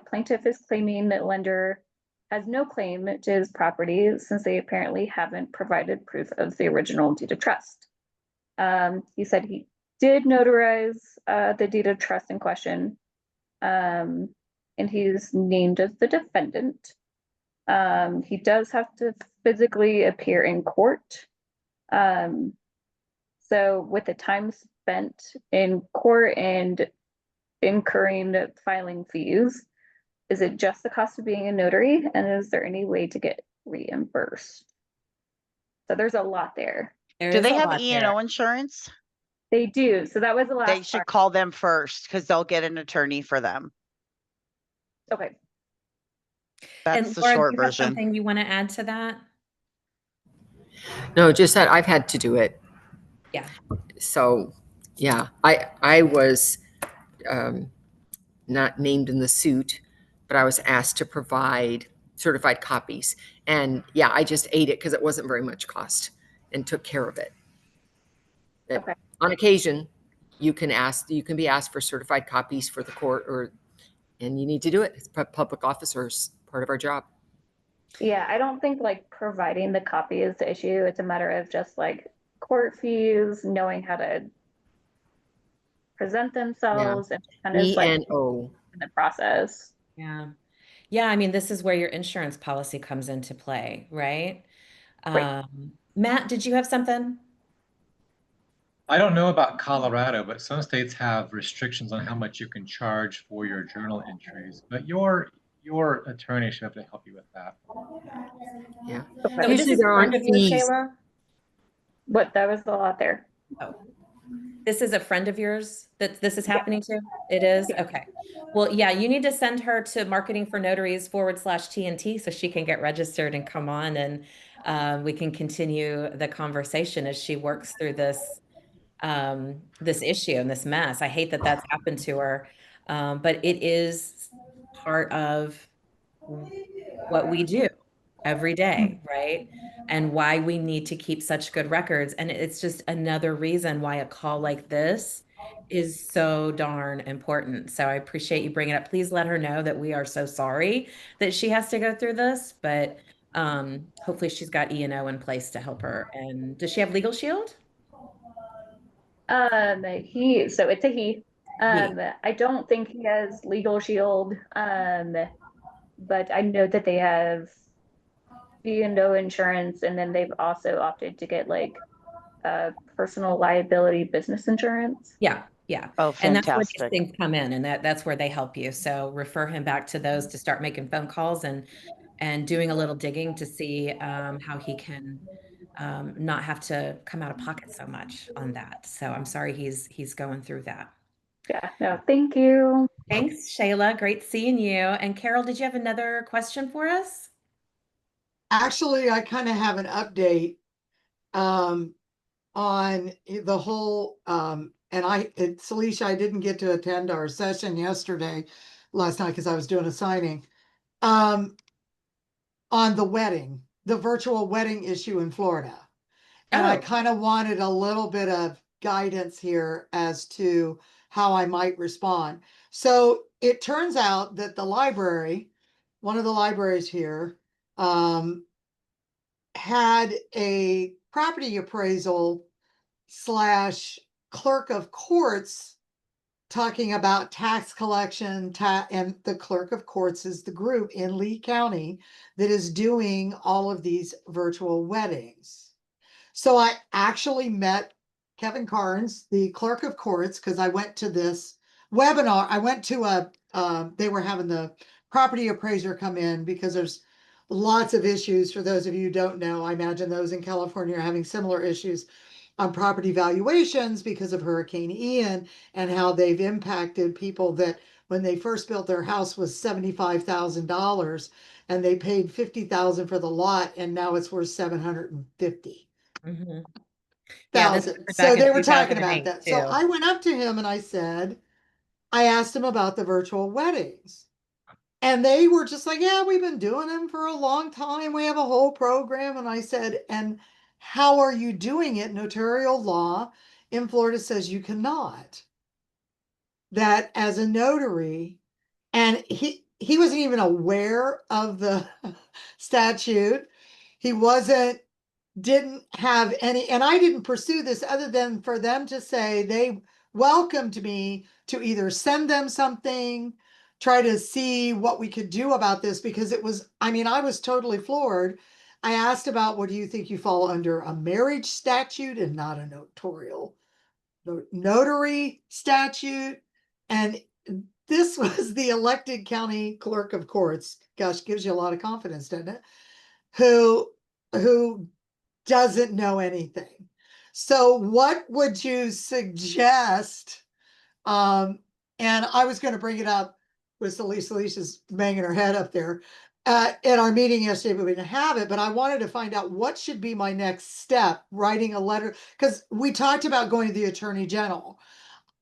Plaintiff is claiming that lender has no claim to his property since they apparently haven't provided proof of the original deed of trust. He said he did notarize the deed of trust in question, and he's named as the defendant. He does have to physically appear in court. So with the time spent in court and incurring filing fees, is it just the cost of being a notary? And is there any way to get reimbursed? So there's a lot there. Do they have E&O insurance? They do. So that was the last They should call them first because they'll get an attorney for them. Okay. That's And the Laura, do short you have version. something you want to add to that? No, just that I've had to do it. Yeah. So, yeah, I was not named in the suit, but I was asked to provide certified copies. And yeah, I just ate it because it wasn't very much cost and took care of it. Okay. On occasion, you can be asked for certified copies for the court, and you need to do it. It's public officers, part of our job. Yeah, I don't think like providing the copy is the issue. It's a matter of just like court fees, knowing how to present themselves, and kind of like E&O. in the process. Yeah. Yeah, I mean, this is where your insurance policy comes into play, right? Right. Matt, did you have something? I don't know about Colorado, but some states have restrictions on how much you can charge for your journal entries. But your attorney should have to help you with that. Yeah. So this Usually is a there friend aren't of yours, fees. Shayla? What, that was a lot there. Oh, this is a friend of yours that this is happening to? It is? Okay. Well, yeah, you need to send her to marketing for notaries /TNT so she can get registered and come on, and we can continue the conversation as she works through this issue and this mess. I hate that that's happened to her. But it is part of what we do every day, right? And why we need to keep such good records. And it's just another reason why a call like this is so darn important. So I appreciate you bringing it up. Please let her know that we are so sorry that she has to go through this, but hopefully she's got E&O in place to help her. And does she have Legal Shield? So it's a he. I don't think he has Legal Shield. But I know that they have B&O insurance, and then they've also opted to get like personal liability business insurance. Yeah, yeah. Oh, And that's where these fantastic. things come in, and that's where they help you. So refer him back to those to start making phone calls and doing a little digging to see how he can not have to come out of pocket so much on that. So I'm sorry he's going through that. Yeah, no, thank you. Thanks, Shayla. Great seeing you. And Carol, did you have another question for us? Actually, I kind of have an update on the whole and Celicia, I didn't get to attend our session last night because I was doing a signing on the virtual wedding issue in Florida. And I kind of wanted a little bit of guidance here as to how I might respond. So it turns out that one of the libraries here, had a property appraisal / clerk of courts talking about tax collection, and the clerk of courts is the group in Lee County that is doing all of these virtual weddings. So I actually met Kevin Carnes, the clerk of courts, because I went to this webinar. I went to they were having the property appraiser come in because there's lots of issues. For those of you who don't know, I imagine those in California are having similar issues on property valuations because of Hurricane Ian and how they've impacted people that when they first built their house was $75,000 and they paid $50,000 for the lot and now it's worth $750,000. Mm-hmm. Yeah, So they were talking about that. Too. So I went up to him and I asked him about the virtual weddings. And they were just like, yeah, we've been doing them for a long time. We have a whole program. And I said, and how are you doing it? Notarial law in Florida says you cannot. That as a notary, and he wasn't even aware of the statute. He didn't have any, and I didn't pursue this other than for them to say they welcomed me to either send them something, try to see what we could do about this, because it was, I mean, I was totally floored. I asked about, what do you think you fall under, a marriage statute and not a notary statute? And this was the elected county clerk of courts. Gosh, gives you a lot of confidence, doesn't it? Who doesn't know anything. So what would you suggest? And I was going to bring it up with Alicia's banging her head up there at our meeting yesterday, but we didn't have it. But I wanted to find out what should be my next step, writing a letter, because we talked about going to the Attorney General.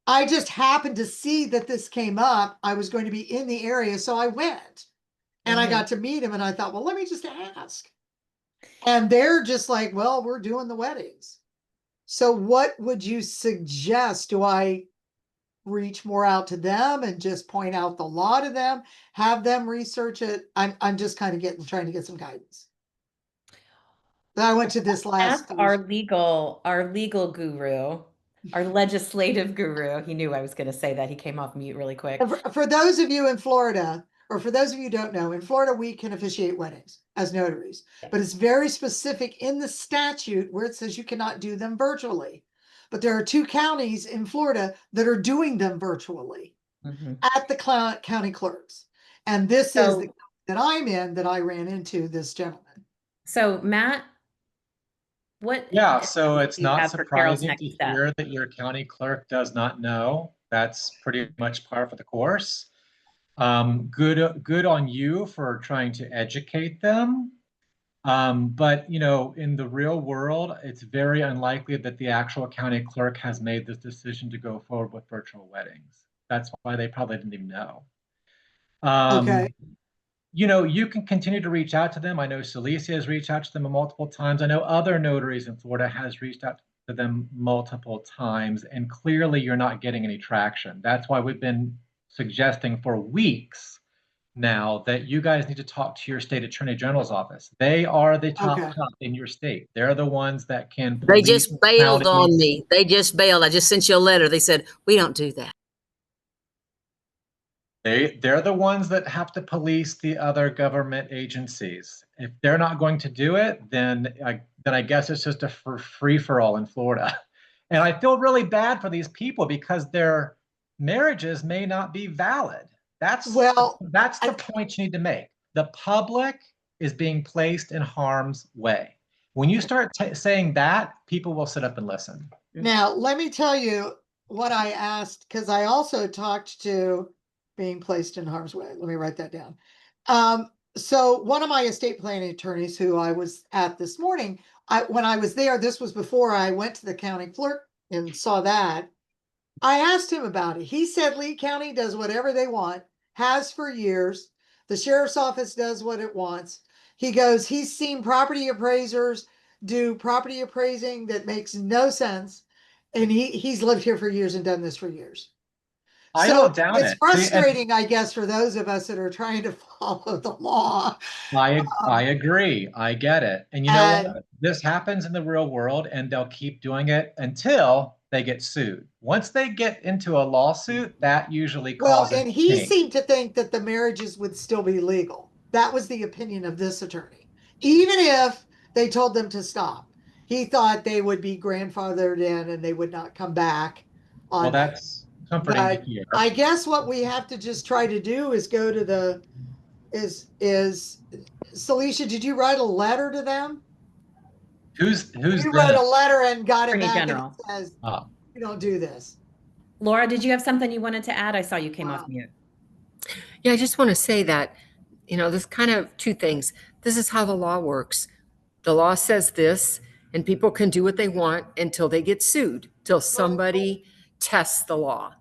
I just happened to see that this came up. I was going to be in the area, so I went and I got to meet him, and I thought, well, let me just ask. And they're just like, well, we're doing the weddings. So what would you suggest? Do I reach more out to them and just point out the law to them, have them research it? I'm just kind of trying to get some guidance. But I went to this last. Ask our legal guru, our legislative guru. He knew I was going to say that. He came off mute really quick. For those of you in Florida, or for those of you who don't know, in Florida, we can officiate weddings as notaries, but it's very specific in the statute where it says you cannot do them virtually. But there are 2 counties in Florida that are doing them virtually at the county clerks. And this is the county that I'm in, that I ran into this gentleman. So Matt, what? Yeah, so it's not surprising to hear that your county clerk does not know. That's pretty much par for the course. Good on you for trying to educate them. But, you know, in the real world, it's very unlikely that the actual county clerk has made this decision to go forward with virtual weddings. That's why they probably didn't even know. Okay. You know, you can continue to reach out to them. I know Celicia has reached out to them multiple times. I know other notaries in Florida has reached out to them multiple times, and clearly you're not getting any traction. That's why we've been suggesting for weeks now that you guys need to talk to your state attorney general's office. They are the top cop in your state. They're the ones that can. They just bailed on me. They just bailed. I just sent you a letter. They said, we don't do that. They're the ones that have to police the other government agencies. If they're not going to do it, then I guess it's just a free for all in Florida. And I feel really bad for these people because their marriages may not be valid. That's the point you need to make. The public is being placed in harm's way. When you start saying that, people will sit up and listen. Now, let me tell you what I asked, because I also talked to being placed in harm's way. Let me write that down. So one of my estate planning attorneys who I was at this morning, when I was there, this was before I went to the county clerk and saw that, I asked him about it. He said Lee County does whatever they want, has for years. The sheriff's office does what it wants. He goes, he's seen property appraisers do property appraising that makes no sense. And he's lived here for years and done this for years. I don't doubt it. It's frustrating, I guess, for those of us that are trying to follow the law. I agree. I get it. And you know what? This happens in the real world, and they'll keep doing it until they get sued. Once they get into a lawsuit, that usually causes and he seemed to think that the marriages would still be legal. That was the opinion of this attorney. Even if they told them to stop, he thought they would be grandfathered in and they would not come back on. Well, that's comforting to hear. I guess what we have to just try to do is go to the Celicia, did you write a letter to them? Who's you wrote a letter and got it back General. And it says we don't do this. Laura, did you have something you wanted to add? I saw you came off mute. Yeah, I just want to say that, you know, there's kind of 2 things. This is how the law works. The law says this, and people can do what they want until they get sued, till somebody tests the law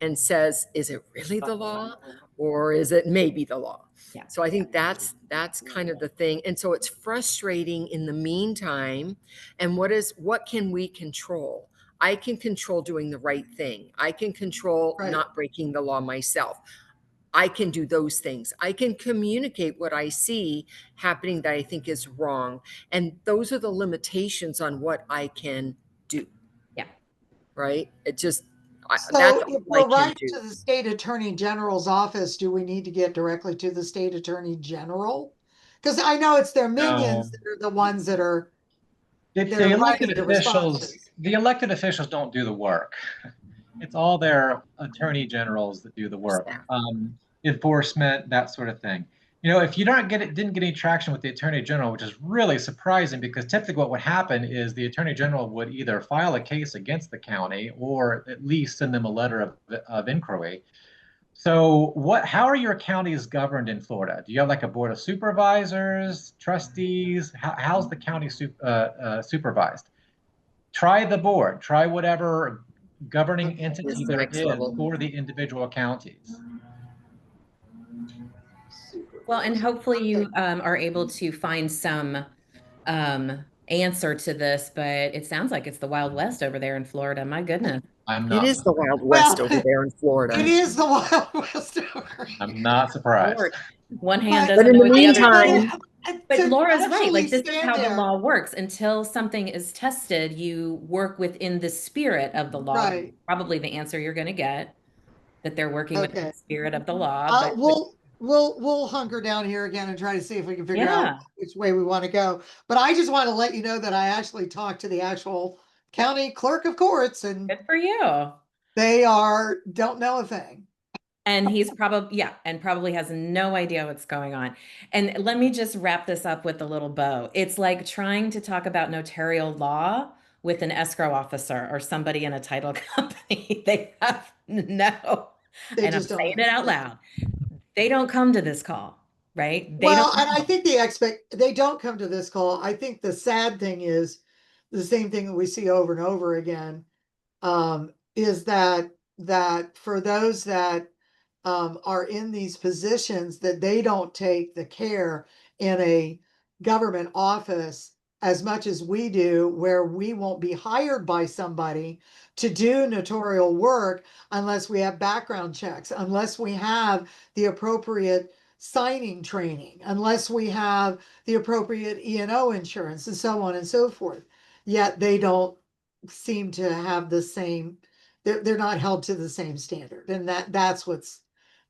and says, is it really the law or is it maybe the law? Yeah. So I think that's kind of the thing. And so it's frustrating in the meantime. And what can we control? I can control doing the right thing. I can control not breaking the law myself. I can do those things. I can communicate what I see happening that I think is wrong. And those are the limitations on what I can do. Yeah. Right? It just, So that's if all I we're can writing do. to the state attorney general's office, do we need to get directly to the state attorney general? Because I know it's their minions No. that are the ones that are The elected writing the officials, responses. the elected officials don't do the work. It's all their attorney generals that do the work, enforcement, that sort of thing. You know, if you didn't get any traction with the attorney general, which is really surprising because typically what would happen is the attorney general would either file a case against the county or at least send them a letter of inquiry. So how are your counties governed in Florida? Do you have like a board of supervisors, trustees? How's the county supervised? Try the board, try whatever governing Okay. This entity is there next is level. for the individual counties. Well, and hopefully you are able to find some answer to this, but it sounds like it's the Wild West over there in Florida. My goodness. I'm It not is the surprised. Wild West Well, over there in it Florida. is the Wild West over here. I'm not surprised. One hand But doesn't in know the what the other meantime, does. But to Laura's right. actually Like, this is stand how the there, law works. Until something is tested, you work within the spirit of the law. right? Probably the answer you're going to get, that they're working within Okay. the spirit of the law. But We'll hunker down here again and try to see if we can figure out yeah, which way we want to go. But I just want to let you know that I actually talked to the actual county clerk of courts, and good for you. they don't know a thing. And he's probably has no idea what's going on. And let me just wrap this up with a little bow. It's like trying to talk about notarial law with an escrow officer or somebody in a title company. They have no, They and I'm just don't saying it out understand. loud. They don't come to this call, right? They Well, don't and I know. think they don't come to this call. I think the sad thing is the same thing that we see over and over again, is that for those that are in these positions, that they don't take the care in a government office as much as we do, where we won't be hired by somebody to do notarial work unless we have background checks, unless we have the appropriate signing training, unless we have the appropriate E&O insurance, and so on and so forth. Yet they don't seem to have the same, they're not held to the same standard. And that's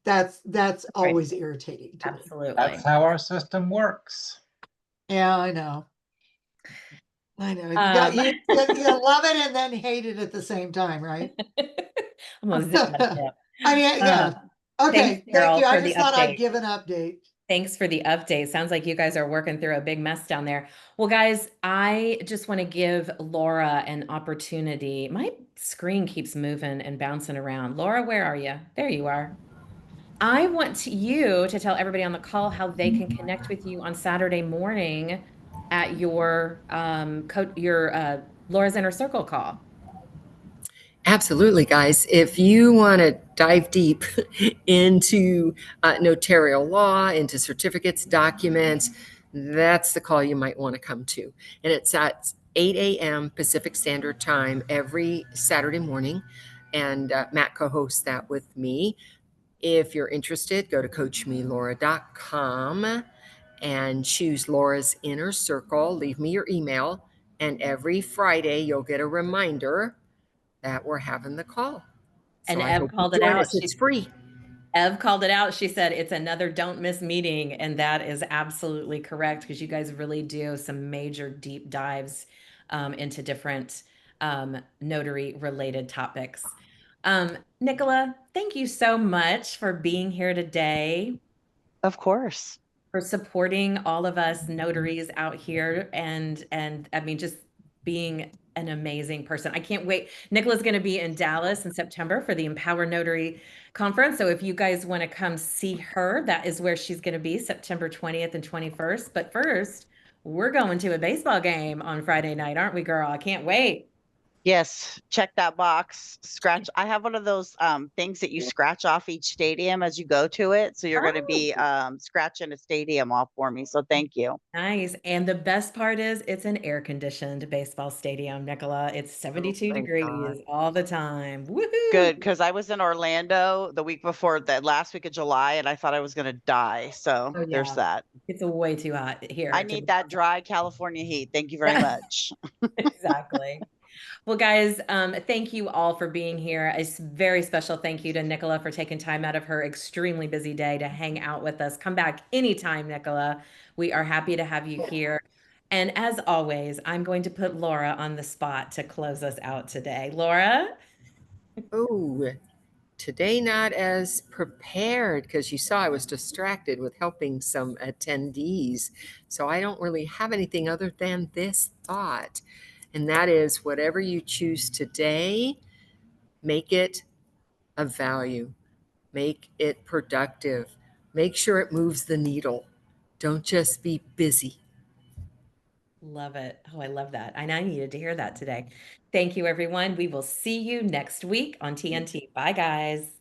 Right. always irritating to me. Absolutely. That's how our system works. Yeah, I know. You love it and then hate it at the same time, right? I'm gonna zip my lip. I mean, yeah. Okay, Thanks, thank you. Carol, I for the just thought I'd update. give an update. Thanks for the update. Sounds like you guys are working through a big mess down there. Well, guys, I just want to give Laura an opportunity. My screen keeps moving and bouncing around. Laura, where are you? There you are. I want you to tell everybody on the call how they can connect with you on Saturday morning at your Laura's Inner Circle call. absolutely, guys. If you want to dive deep into notarial law, into certificates, documents, that's the call you might want to come to. And it's at 8 a.m. Pacific Standard Time every Saturday morning. And Matt co-hosts that with me. If you're interested, go to coachmelaura.com and choose Laura's Inner Circle. Leave me your email. And every Friday, you'll get a reminder that we're having the call. And So I Ev hope called you it join out. us. It's free. Ev called it out. She said it's another don't miss meeting. And that is absolutely correct, because you guys really do some major deep dives into different notary related topics. Nicola, thank you so much for being here today, Of course. for supporting all of us notaries out here, and I mean, just being an amazing person. I can't wait. Nicola's going to be in Dallas in September for the Empower Notary Conference. So if you guys want to come see her, that is where she's going to be, September 20th and 21st. But first, we're going to a baseball game on Friday night, aren't we, girl? I can't wait. Yes, check that box. Scratch. I have one of those things that you scratch off each stadium as you go to it. So you're going to be scratching a stadium off for me. So thank you. Nice. And the best part is it's an air-conditioned baseball stadium, Nicola. It's 72 degrees all the time. Woohoo! Good, because I was in Orlando the week before, the last week of July, and I thought I was going to die. So Oh, there's yeah. that. It's way too hot here. I need that dry California heat. Thank you very much. Exactly. Well, guys, thank you all for being here. A very special thank you to Nicola for taking time out of her extremely busy day to hang out with us. Come back anytime, Nicola. We are happy to have you here. And as always, I'm going to put Laura on the spot to close us out today. Laura? Oh, today not as prepared because you saw I was distracted with helping some attendees. So I don't really have anything other than this thought. And that is whatever you choose today, make it of value, make it productive, make sure it moves the needle. Don't just be busy. Love it. Oh, I love that. And I needed to hear that today. Thank you, everyone. We will see you next week on TNT. Bye, guys.